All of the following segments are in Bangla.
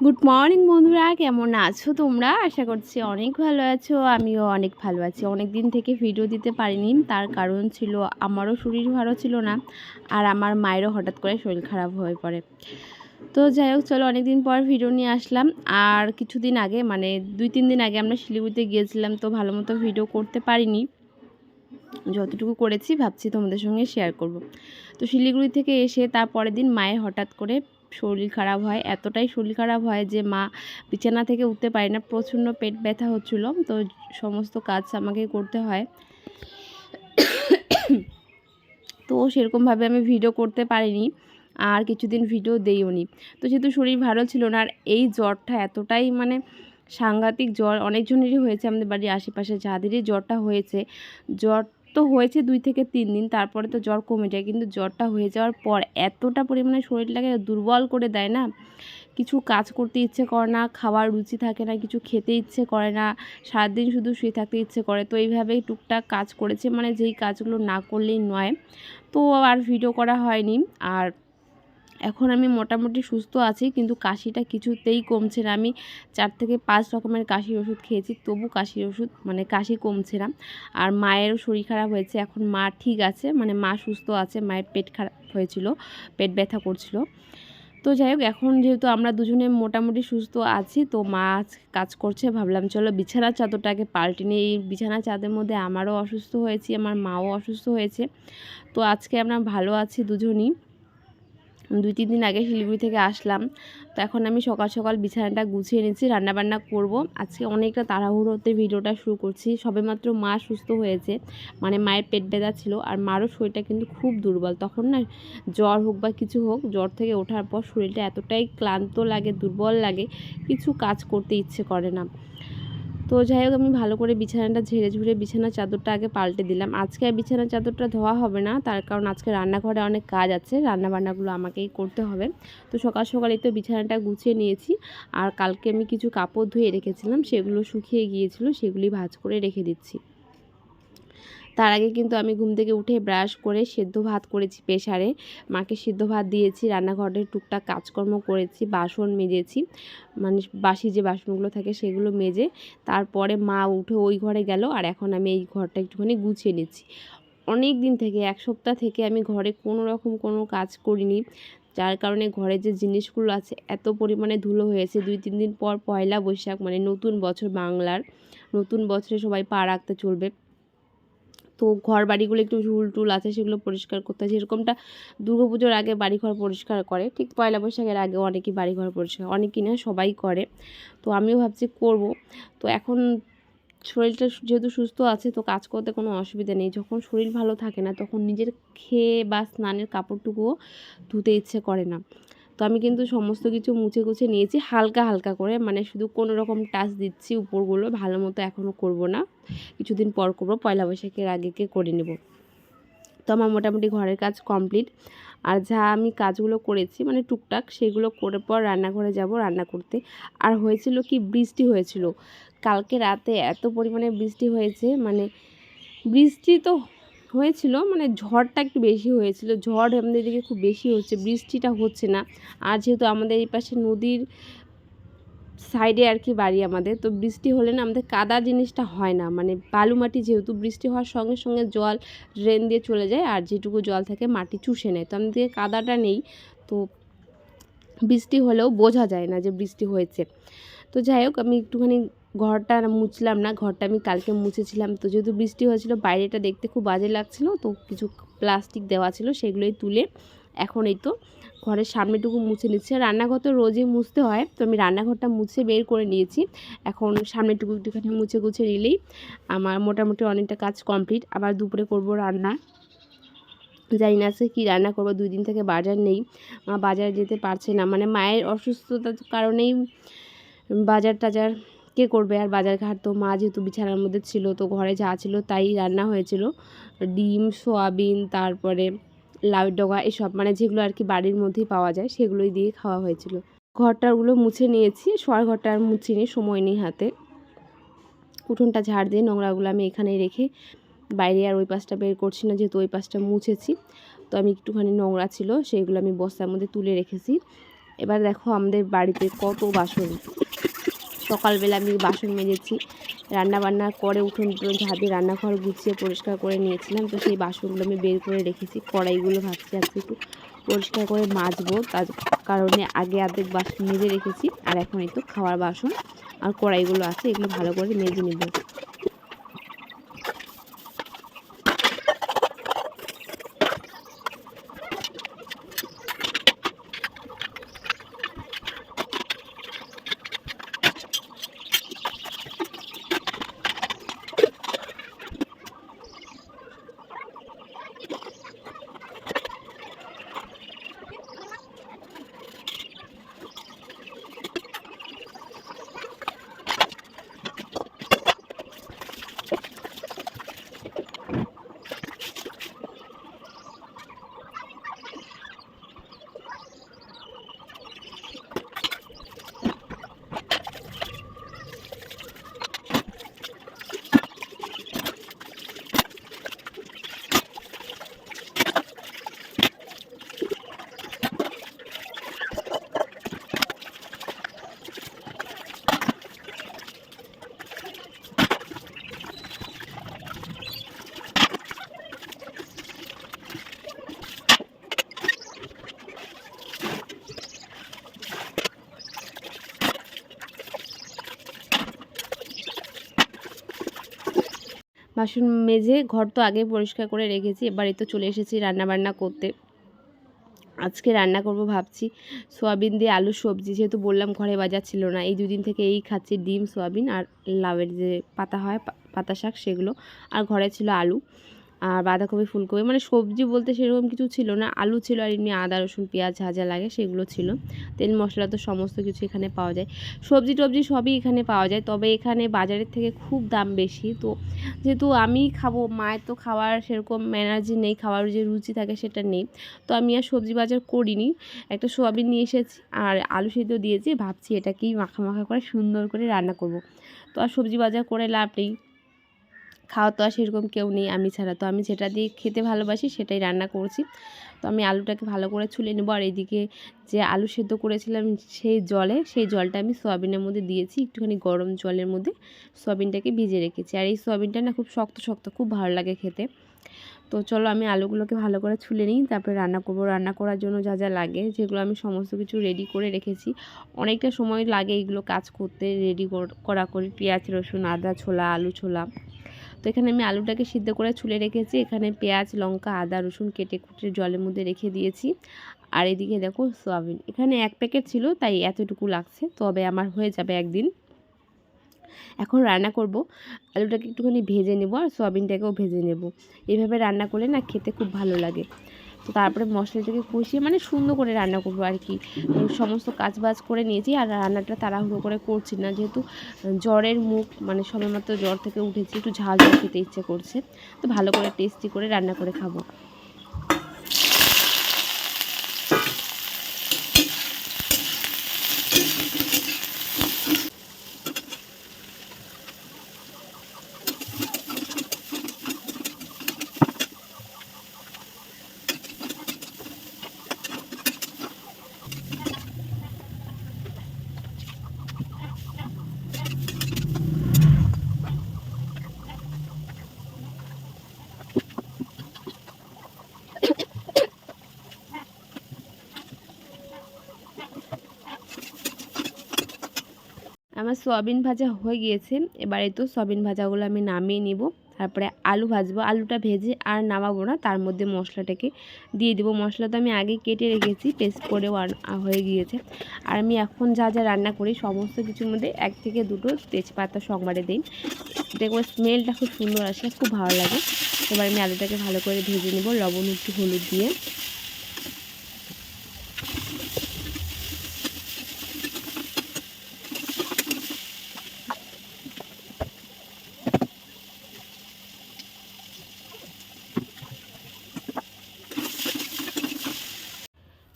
গুড মর্নিং বন্ধুরা, কেমন আছো তোমরা? আশা করছি অনেক ভালো আছো। আমিও অনেক ভালো আছি। অনেক দিন থেকে ভিডিও দিতে পারিনি, তার কারণ ছিল আমারও শরীর ভালো ছিল না, আর আমার মায়েরও হঠাৎ করে শরীর খারাপ হয়ে পড়ে। তো যাই হোক, চলো অনেক দিন পর ভিডিও নিয়ে আসলাম। আর কিছুদিন আগে মানে 2-3 দিন আগে আমরা শিলিগুড়িতে গিয়েছিলাম, তো ভালো মতো ভিডিও করতে পারিনি। যতটুকু করেছি ভাবছি তোমাদের সঙ্গে শেয়ার করব। তো শিলিগুড়ি থেকে এসে তার পরের দিন মায়ের হঠাৎ করে শরীর খারাপ হয়। এতটাই শরীর খারাপ হয় যে মা বিছানা থেকে উঠতে পারে না, প্রচণ্ড পেট ব্যথা হচ্ছিল। তো সমস্ত কাজ আমাকে করতে হয়, তো সেরকমভাবে আমি ভিডিও করতে পারিনি, আর কিছুদিন ভিডিও দেইওনি। তো যেহেতু শরীর ভালো ছিল না, আর এই জ্বরটা এতটাই মানে সাংঘাতিক জ্বর, অনেকজনেরই হয়েছে, আমাদের বাড়ির আশেপাশে যাদেরই জ্বরটা হয়েছে, জ্বর তো হয়েছে 2 থেকে 3 দিন, তারপরে তো জ্বর কমে যায়, কিন্তু জ্বরটা হয়ে যাওয়ার পর এতটা পরিমাণে শরীরটাকে দুর্বল করে দেয় না, কিছু কাজ করতে ইচ্ছে করে না, খাওয়ার রুচি থাকে না, কিছু খেতে ইচ্ছে করে না, সারাদিন শুধু শুয়ে থাকতে ইচ্ছে করে। তো এইভাবেই টুকটাক কাজ করেছে, মানে যেই কাজগুলো না করলেই নয়। তো আর ভিডিও করা হয়নি। আর এখন আমি মোটামুটি সুস্থ আছি, কিন্তু কাশিটা কিছুতেই কমছে না। আমি 4 থেকে 5 রকমের কাশির ওষুধ খেয়েছি, তবু কাশির ওষুধ মানে কাশি কমছে না। আর মায়েরও শরীর খারাপ হয়েছে, এখন মা ঠিক আছে, মানে মা সুস্থ আছে। মায়ের পেট খারাপ হয়েছিল, পেট ব্যথা করছিল। তো যাই হোক, এখন যেহেতু আমরা দুজনে মোটামুটি সুস্থ আছি, তো মা কাজ করছে, ভাবলাম চলো বিছানার চাদরটাকে পাল্টে নিই। এই বিছানার চাদরের মধ্যে আমারও অসুস্থ হয়েছি, আমার মাও অসুস্থ হয়েছে। তো আজকে আমরা ভালো আছি দুজনই। 2-3 দিন আগে শিলিগুড়ি থেকে আসলাম। তো এখন আমি সকাল সকাল বিছানাটা গুছিয়ে নিচ্ছি, রান্নাবান্না করব। আজকে অনেকটা তাড়াহুড়োতে ভিডিওটা শুরু করছি। সবেমাত্র মা সুস্থ হয়েছে, মানে মায়ের পেট ব্যথা ছিল, আর মারও শরীরটা কিন্তু খুব দুর্বল। তখন না জ্বর হোক বা কিছু হোক, জ্বর থেকে ওঠার পর শরীরটা এতটাই ক্লান্ত লাগে, দুর্বল লাগে, কিছু কাজ করতে ইচ্ছে করে না। তো যাই হোক, আমি ভালো করে বিছানাটা ঝেড়ে ঝুড়ে বিছানার চাদরটা আগে পাল্টে দিলাম। আজকে আর বিছানার চাদরটা ধোয়া হবে না, তার কারণ আজকে রান্নাঘরে অনেক কাজ আছে, রান্নাবান্নাগুলো আমাকেই করতে হবে। তো সকাল সকালেই তো বিছানাটা গুছিয়ে নিয়েছি। আর কালকে আমি কিছু কাপড় ধুয়ে রেখেছিলাম, সেগুলো শুকিয়ে গিয়েছিল, সেগুলি ভাঁজ করে রেখে দিচ্ছি। তার আগে কিন্তু আমি ঘুম থেকে উঠে ব্রাশ করে সেদ্ধ ভাত করেছি প্রেসারে, মাকে সিদ্ধ ভাত দিয়েছি, রান্নাঘরের টুকটাক কাজকর্ম করেছি, বাসন মেজেছি, মানে বাসি যে বাসনগুলো থাকে সেগুলো মেজে তারপরে মা উঠে ওই ঘরে গেল, আর এখন আমি এই ঘরটা একটুখানি গুছিয়ে নিচ্ছি। অনেক দিন থেকে, 1 সপ্তাহ থেকে আমি ঘরে কোনো রকম কোনো কাজ করিনি, যার কারণে ঘরে যে জিনিসগুলো আছে এত পরিমাণে ধুলো হয়েছে। 2-3 দিন পর পয়লা বৈশাখ, মানে নতুন বছর, বাংলার নতুন বছরে সবাই পা রাখতে চলবে। তো ঘর বাড়িগুলো একটু ঝুল টুল আছে, সেগুলো পরিষ্কার করতে হয়। যেরকমটা দুর্গাপুজোর আগে বাড়িঘর পরিষ্কার করে, ঠিক পয়লা বৈশাখের আগেও অনেকেই বাড়িঘর পরিষ্কার, অনেকেই না সবাই করে। তো আমিও ভাবছি করব। তো এখন শরীরটা যেহেতু সুস্থ আছে, তো কাজ করতে কোনো অসুবিধা নেই। যখন শরীর ভালো থাকে না, তখন নিজের খেয়ে বা স্নানের কাপড়টুকুও ধুতে ইচ্ছে করে না। তো আমি কিন্তু সমস্ত কিছু মুছে গুছে নিয়েছি হালকা হালকা করে, মানে শুধু কোনো রকম টাচ দিচ্ছি উপরগুলো, ভালো মতো এখনও করব না, কিছুদিন পর করব, পয়লা বৈশাখের আগেকে করে নেব। তো আমার মোটামুটি ঘরের কাজ কমপ্লিট। আর যা আমি কাজগুলো করেছি মানে টুকটাক, সেগুলো করে পর রান্নাঘরে যাব রান্না করতে। আর হয়েছিল কি, বৃষ্টি হয়েছিল কালকে রাতে, এত পরিমাণে বৃষ্টি হয়েছে, মানে বৃষ্টি তো হয়েছিল, মানে ঝড়টা একটু বেশি হয়েছিল। ঝড় আমাদের দিকে খুব বেশি হচ্ছে, বৃষ্টিটা হচ্ছে না। আর যেহেতু আমাদের এই পাশে নদীর সাইডে আর কি বাড়ি আমাদের, তো বৃষ্টি হলে না আমাদের কাদা জিনিসটা হয় না, মানে বালু মাটি, যেহেতু বৃষ্টি হওয়ার সঙ্গে সঙ্গে জল ড্রেন দিয়ে চলে যায়, আর যেটুকু জল থাকে মাটি চুষে নেয়, তো আমাদের কাদাটা নেই। তো বৃষ্টি হলেও বোঝা যায় না যে বৃষ্টি হয়েছে। তো যাই হোক, আমি একটুখানি ঘরটা মুছলাম না, ঘরটা আমি কালকে মুছেছিলাম। তো যেহেতু বৃষ্টি হয়েছিল, বাইরেটা দেখতে খুব বাজে লাগছিল, তো কিছু প্লাস্টিক দেওয়া ছিল, সেগুলোই তুলে এখন এই তো ঘরের সামনেটুকু মুছে নিচ্ছি। আর রান্নাঘর তো রোজই মুছতে হয়, তো আমি রান্নাঘরটা মুছে বের করে নিয়েছি। এখন সামনেটুকু একটুখানি মুছে গুছে নিলেই আমার মোটামুটি অনেকটা কাজ কমপ্লিট। আবার দুপুরে করব রান্না, জানি না আজকে কী রান্না করবো। 2 দিন থেকে বাজার নেই, মা বাজারে যেতে পারছে না, মানে মায়ের অসুস্থতার কারণেই বাজার টাজার কে করবে। আর বাজার ঘাট তো মা যেহেতু বিছানার মধ্যে ছিল, তো ঘরে যা ছিল তাই রান্না হয়েছিল, ডিম, সোয়াবিন, তারপরে লাউয়ের ডগা, এসব মানে যেগুলো আর কি বাড়ির মধ্যেই পাওয়া যায়, সেগুলোই দিয়ে খাওয়া হয়েছিল। ঘরটারগুলো মুছে নিয়েছি, শোয়ার ঘরটা আর মুছিনি, সময় নেই হাতে। উঠোনটা ঝাড় দিয়ে নোংরাগুলো আমি এখানেই রেখে বাইরে আর ওই পাশটা বের করছি না, যেহেতু ওই পাশটা মুছেছি। তো আমি একটুখানি নোংরা ছিল, সেইগুলো আমি বস্তার মধ্যে তুলে রেখেছি। এবার দেখো আমাদের বাড়িতে কত বাসন। সকালবেলা আমি বাসন মেজেছি, রান্নাবান্না করে উঠোন ঝাড় দিয়ে রান্নাঘর গুছিয়ে পরিষ্কার করে নিয়েছিলাম। তো সেই বাসনগুলো আমি বের করে রেখেছি। কড়াইগুলো ভাবছি আজকে একটু পরিষ্কার করে মাজবো, তার কারণে আগে অর্ধেক বাসন মেজে রেখেছি, আর এখন এই তো খাওয়ার বাসন আর কড়াইগুলো আছে, এগুলো ভালো করে মেজে নেব। বাসন মেজে ঘর তো আগে পরিষ্কার করে রেখেছি, এবারে তো চলে এসেছি রান্নাবান্না করতে। আজকে রান্না করব ভাবছি সোয়াবিন দিয়ে আলুর সবজি, যেহেতু বললাম ঘরে বাজার ছিল না, এই দুদিন থেকে এই খাচ্ছি, ডিম সোয়াবিন আর লাউয়ের যে পাতা হয় পাতা শাক সেগুলো, আর ঘরে ছিল আলু আর বাঁধাকপি ফুলকপি, মানে সবজি বলতে সেরকম কিছু ছিল না, আলু ছিল আর এমনি আদা রসুন পেঁয়াজ যা লাগে সেগুলো ছিল। তেল মশলা তো সমস্ত কিছু এখানে পাওয়া যায়, সবজি টবজি সবই এখানে পাওয়া যায়, তবে এখানে বাজারের থেকে খুব দাম বেশি। তো যেহেতু আমি খাবো, মায়ের তো খাওয়ার সেরকম এনার্জি নেই, খাওয়ার যে রুচি থাকে সেটা নেই, তো আমি আর সবজি বাজার করিনি। একটা সোয়াবিন নিয়ে এসেছি আর আলু সিদ্ধ দিয়েছি, ভাবছি এটাকেই মাখা মাখা করে সুন্দর করে রান্না করব। তো আর সবজি বাজার করে লাভ নেই, খাওয়া তো আর সেরকম কেউ নেই আমি ছাড়া, তো আমি যেটা দিয়ে খেতে ভালোবাসি সেটাই রান্না করছি। তো আমি আলুটাকে ভালো করে ছুলে নেবো, আর এইদিকে যে আলু সেদ্ধ করেছিলাম সেই জলটা আমি সয়াবিনের মধ্যে দিয়েছি, একটুখানি গরম জলের মধ্যে সয়াবিনটাকে ভিজে রেখেছি। আর এই সয়াবিনটা না খুব শক্ত শক্ত, খুব ভালো লাগে খেতে। তো চলো আমি আলুগুলোকে ভালো করে ছুলে নিই, তারপরে রান্না করব। রান্না করার জন্য যা যা লাগে যেগুলো আমি সমস্ত কিছু রেডি করে রেখেছি, অনেকটা সময় লাগে এইগুলো কাজ করতে, রেডি করা করি, পেঁয়াজ রসুন আদা ছোলা আলু ছোলা। তো এখানে আমি আলুটাকে সিদ্ধ করে ছুলে রেখেছি, এখানে পেঁয়াজ লঙ্কা আদা রসুন কেটে কুটে জলের মধ্যে রেখে দিয়েছি। আর এদিকে দেখো সয়াবিন, এখানে 1 প্যাকেট ছিল তাই এতটুকু লাগছে, তবে আমার হয়ে যাবে একদিন। এখন রান্না করব, আলুটাকে একটুখানি ভেজে নেব আর সয়াবিনটাকেও ভেজে নেব, এইভাবে রান্না করলে না খেতে খুব ভালো লাগে। তো তারপরে মশলাটাকে কষিয়ে মানে সুন্দর করে রান্না করবো আর কি। সমস্ত কাজ বাজ করে নিয়েছি, আর রান্নাটা তাড়াহুড়ো করে করছি না, যেহেতু জ্বরের মুখ, মানে সবেমাত্র জ্বর থেকে উঠেছি, একটু ঝাল ঝাল খেতে ইচ্ছে করছে, তো ভালো করে টেস্টি করে রান্না করে খাবো। আমার সয়াবিন ভাজা হয়ে গিয়েছে, এবারে তো সয়াবিন ভাজাগুলো আমি নামিয়ে নিব, তারপরে আলু ভাজবো। আলুটা ভেজে আর নামাবো না, তার মধ্যে মশলাটাকে দিয়ে দেবো। মশলা তো আমি আগে কেটে রেখেছি, পেস্ট করেও হয়ে গিয়েছে। আর আমি এখন যা যা রান্না করি সমস্ত কিছুর মধ্যে 1 থেকে 2টো তেজপাতা সংবারে দিই, দেখবো স্মেলটা খুব সুন্দর আসে, খুব ভালো লাগে। এবার আমি আলুটাকে ভালো করে ভেজে নেব লবণ একটু হলুদ দিয়ে।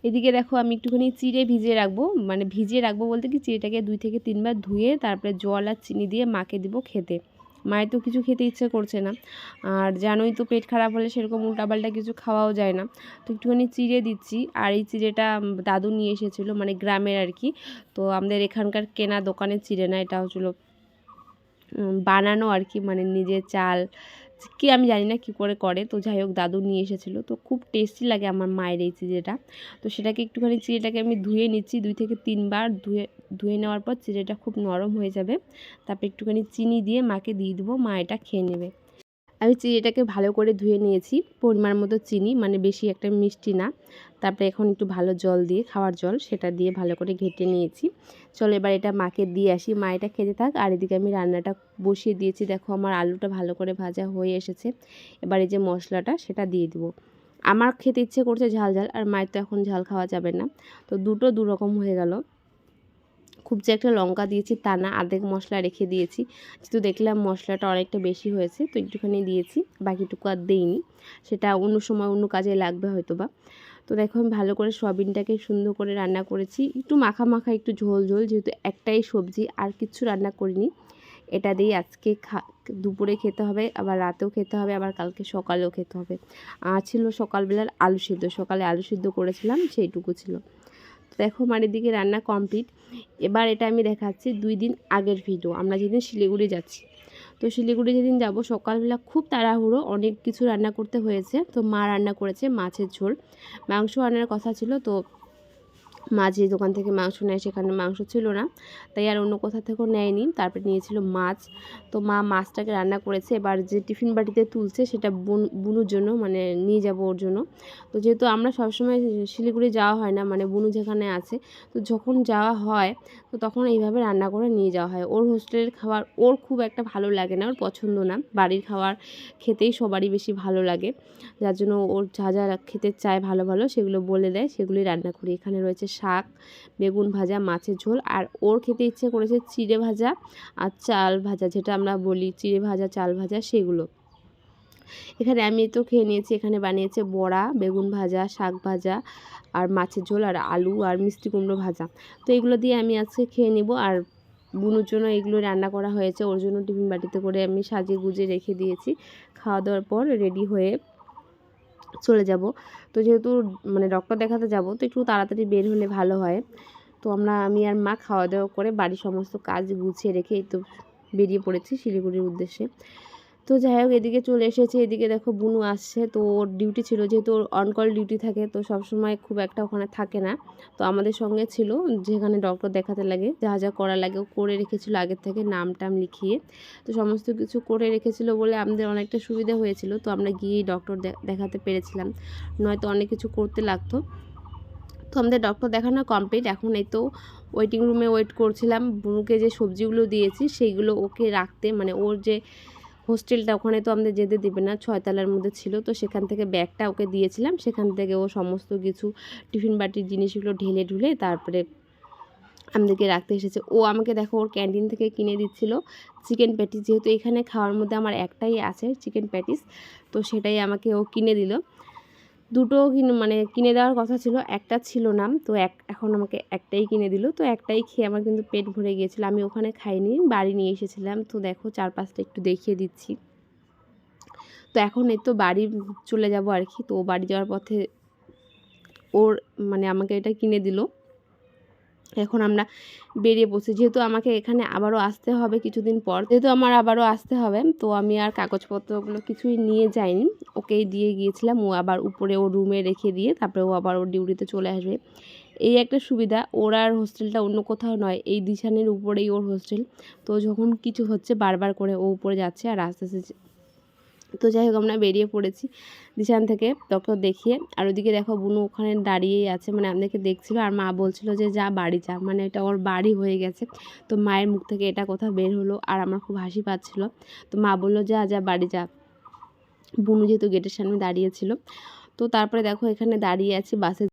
এদিকে দেখো আমি একটুখানি চিড়ে ভিজিয়ে রাখবো, মানে ভিজিয়ে রাখবো বলতে কি চিড়েটাকে 2 থেকে 3 বার ধুয়ে তারপরে জল আর চিনি দিয়ে মাকে দিব খেতে। মায়ের তো কিছু খেতে ইচ্ছে করছে না, আর জানোই তো পেট খারাপ হলে সেরকম উল্টাপাল্টা কিছু খাওয়াও যায় না। তো একটুখানি চিড়ে দিচ্ছি, আর এই চিড়েটা দাদু নিয়ে এসেছিলো, মানে গ্রামের আর কি। তো আমাদের এখানকার কেনা দোকানের চিড়ে না, এটা হচ্ছিলো বানানো আর কি, মানে নিজের চাল কি আমি জানি না কি করে করে। তো যাই হোক দাদু নিয়ে এসেছিলো, তো খুব টেস্টি লাগে আমার মায়ের এই চিড়েটা। তো সেটাকে একটুখানি চিড়েটাকে আমি ধুয়ে নিচ্ছি, 2 থেকে 3 বার ধুয়ে নেওয়ার পর চিড়েটা খুব নরম হয়ে যাবে। তারপর একটুখানি চিনি দিয়ে মাকে দিয়ে দেবো, মা এটা খেয়ে নেবে। আমি চিড়েটাকে ভালো করে ধুয়ে নিয়েছি, পরিমাণ মতো চিনি, মানে বেশি একটা মিষ্টি না। তারপরে এখন একটু ভালো জল দিয়ে, খাওয়ার জল, সেটা দিয়ে ভালো করে ঘেঁটে নিয়েছি। চলো এবার এটা মাকে দিয়ে আসি, মা এটা খেতে থাক। আর এদিকে আমি রান্নাটা বসিয়ে দিয়েছি, দেখো আমার আলুটা ভালো করে ভাজা হয়ে এসেছে। এবার এই যে মশলাটা সেটা দিয়ে দেবো। আমার খেতে ইচ্ছে করছে ঝাল ঝাল, আর মায়ের তো এখন ঝাল খাওয়া যাবে না, তো দুটো দুরকম হয়ে গেল। খুব যে একটা লঙ্কা দিয়েছি তা না, আধেক মশলা রেখে দিয়েছি, যেহেতু দেখলাম মশলাটা অনেকটা বেশি হয়েছে তো একটুখানি দিয়েছি, বাকিটুকু আর দিইনি, সেটা অন্য সময় অন্য কাজে লাগবে হয়তো বা। তো দেখো আমি ভালো করে সয়াবিনটাকে সুন্দর করে রান্না করেছি, একটু মাখা মাখা, একটু ঝোল ঝোল, যেহেতু একটাই সবজি আর কিচ্ছু রান্না করিনি। এটা দিয়ে আজকে দুপুরে খেতে হবে, আবার রাতেও খেতে হবে, আবার কালকে সকালেও খেতে হবে। আর ছিল সকালবেলার আলু সিদ্ধ, সকালে আলু সিদ্ধ করেছিলাম সেইটুকু ছিল। দেখো আমার এদিকে রান্না কমপ্লিট। এবার এটা আমি দেখাচ্ছি 2 দিন আগের ভিডিও, আমরা যেদিন শিলিগুড়ি যাচ্ছি। তো শিলিগুড়ি যেদিন যাব সকালবেলা খুব তাড়াহুড়ো, অনেক কিছু রান্না করতে হয়েছে। তো মা রান্না করেছে মাছের ঝোল, মাংস আনার কথা ছিল, তো মা যে দোকান থেকে মাংস নেয় সেখানে মাংস ছিল না, তাই আর অন্য কোথা থেকেও নেয়নি। তারপরে নিয়েছিল মাছ, তো মা মাছটাকে রান্না করেছে। এবার যে টিফিন বাটিতে তুলছে সেটা বুনুর জন্য, মানে নিয়ে যাব ওর জন্য। তো যেহেতু আমরা সবসময় শিলিগুড়ি যাওয়া হয় না, মানে বুনু যেখানে আছে, তো যখন যাওয়া হয় তো তখন এইভাবে রান্না করে নিয়ে যাওয়া হয়। ওর হোস্টেলের খাবার ওর খুব একটা ভালো লাগে না, ওর পছন্দ না, বাড়ির খাবার খেতেই সবারই বেশি ভালো লাগে, যার জন্য ওর যা যা খেতে চায় ভালো ভালো সেগুলো বলে দেয়, সেগুলোই রান্না করি। এখানে রয়েছে শাক, বেগুন ভাজা, মাছের ঝোল, আর ওর খেতে ইচ্ছে করেছে চিড়ে ভাজা আর চাল ভাজা, যেটা আমরা বলি চিড়ে ভাজা চাল ভাজা, সেগুলো। এখানে আমি তো খেয়ে নিয়েছি, এখানে বানিয়েছে বড়া, বেগুন ভাজা, শাক ভাজা, আর মাছের ঝোল, আর আলু, আর মিষ্টি কুমড়ো ভাজা। তো এগুলো দিয়ে আমি আজকে খেয়ে নিব। আর বুনুর জন্য এগুলো রান্না করা হয়েছে, ওর জন্য টিফিন বাটিতে করে আমি সাজিয়ে গুজিয়ে রেখে দিয়েছি। খাওয়া দাওয়ার পর রেডি হয়ে চলে যাব। তো যেহেতু মানে ডক্টর দেখাতে যাব, তো একটু তাড়াতাড়ি বের হলে ভালো হয়। তো আমি আর মা খাওয়া দাওয়া করে বাড়ির সমস্ত কাজ গুছিয়ে রেখে এই তো বেরিয়ে পড়েছি শিলিগুড়ির উদ্দেশ্যে। তো যাই হোক এদিকে চলে এসেছি, এদিকে দেখো বুনু আসছে। তো ওর ডিউটি ছিল, যেহেতু ওর অনকল ডিউটি থাকে, তো সবসময় খুব একটা ওখানে থাকে না। তো আমাদের সঙ্গে ছিল, যেখানে ডক্টর দেখাতে লাগে, যা যা করা লাগে ও করে রেখেছিল আগের থেকে, নাম টাম লিখিয়ে। তো সমস্ত কিছু করে রেখেছিল বলে আমাদের অনেকটা সুবিধা হয়েছিল, তো আমরা গিয়েই ডক্টর দেখাতে পেরেছিলাম, নয়তো অনেক কিছু করতে লাগতো। তো আমাদের ডক্টর দেখানো কমপ্লিট, এখন এই তো ওয়েটিং রুমে ওয়েট করছিলাম। বুনুকে যে সবজিগুলো দিয়েছি সেইগুলো ওকে রাখতে, মানে ওর যে হোস্টেলটা ওখানে তো আমাদের যেতে দেবে না, 6 তলার মধ্যে ছিল, তো সেখান থেকে ব্যাগটা ওকে দিয়েছিলাম, সেখান থেকে ও সমস্ত কিছু টিফিন বাটির জিনিসগুলো ঢেলে ঢুলে তারপরে আমাদেরকে রাখতে এসেছে। ও আমাকে দেখো ওর ক্যান্টিন থেকে কিনে দিচ্ছিল চিকেন প্যাটিস, যেহেতু এখানে খাওয়ার মধ্যে আমার একটাই আছে চিকেন প্যাটিস, তো সেটাই আমাকে ও কিনে দিল। দুটো মানে কিনে দেওয়ার কথা ছিল, একটা ছিল না, তো এখন আমাকে একটাই কিনে দিল। তো একটাই খেয়ে আমার কিন্তু পেট ভরে গিয়েছিল, আমি ওখানে খাইনি, বাড়ি নিয়ে এসেছিলাম। তো দেখো চারপাশটা একটু দেখিয়ে দিচ্ছি। তো এখন এই তো বাড়ি চলে যাব আর কি। তো বাড়ি যাওয়ার পথে ওর মানে আমাকে এটা কিনে দিল। এখন আমরা বেরিয়ে পড়ছি, যেহেতু আমাকে এখানে আবারও আসতে হবে কিছুদিন পর, যেহেতু আমার আবারও আসতে হবে, তো আমি আর কাগজপত্রগুলো কিছুই নিয়ে যাইনি, ওকেই দিয়ে গিয়েছিলাম। ও আবার উপরে ওর রুমে রেখে দিয়ে তারপরে ও আবার ওর ডিউটিতে চলে আসবে। এই একটা সুবিধা, ওর আর হোস্টেলটা অন্য কোথাও নয়, এই দিশানের উপরেই ওর হোস্টেল। তো যখন কিছু হচ্ছে বারবার করে ও উপরে যাচ্ছে আর আস্তে আস্তে। তো যাই হোক আমরা বেরিয়ে পড়েছি দিশান থেকে ডক্টর দেখিয়ে। আর ওদিকে দেখো বুনু ওখানে দাঁড়িয়েই আছে, মানে আমাদেরকে দেখছিল, আর মা বলছিল যে যা বাড়ি যা, মানে এটা ওর বাড়ি হয়ে গেছে। তো মায়ের মুখ থেকে এটা কথা বের হলো, আর আমার খুব হাসি পাচ্ছিল। তো মা বললো যা যা বাড়ি যা, বুনু যেহেতু গেটের সামনে দাঁড়িয়েছিল। তো তারপরে দেখো এখানে দাঁড়িয়ে আছি বাসে।